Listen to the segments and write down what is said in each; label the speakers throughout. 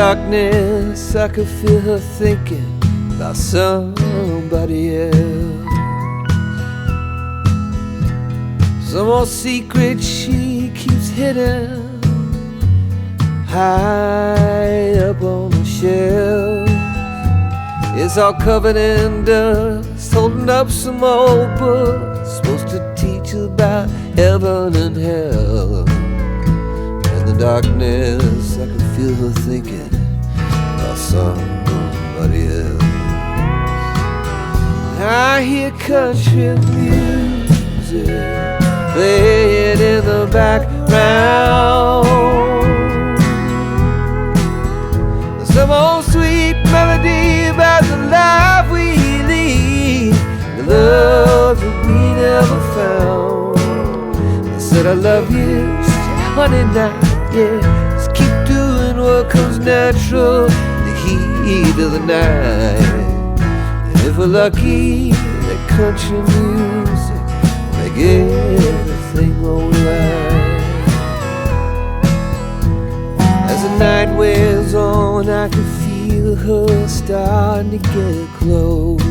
Speaker 1: darkness, I could feel her thinking about somebody else. Some old secret she keeps hidden high up on the shelf. It's all covered in dust, holding up some old book supposed to teach about heaven and hell. In the darkness, I could feel her thinking about somebody else. I hear country music playing in the background. Some old sweet melody about the life we lead, the love that we never found. I said I love you, honey, now, yeah. Just keep doing what comes natural in the heat of the night. And if we're lucky, that country music make everything alright. As the night wears on, I can feel her starting to get close,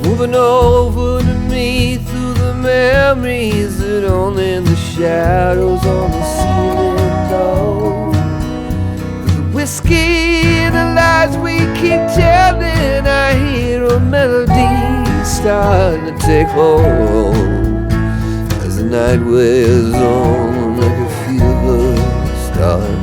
Speaker 1: moving over to me through the memories that only the shadows on the ceiling know. The whiskey and the lies we keep telling, I hear a melody starting to take hold. As the night wears on, I can feel her starting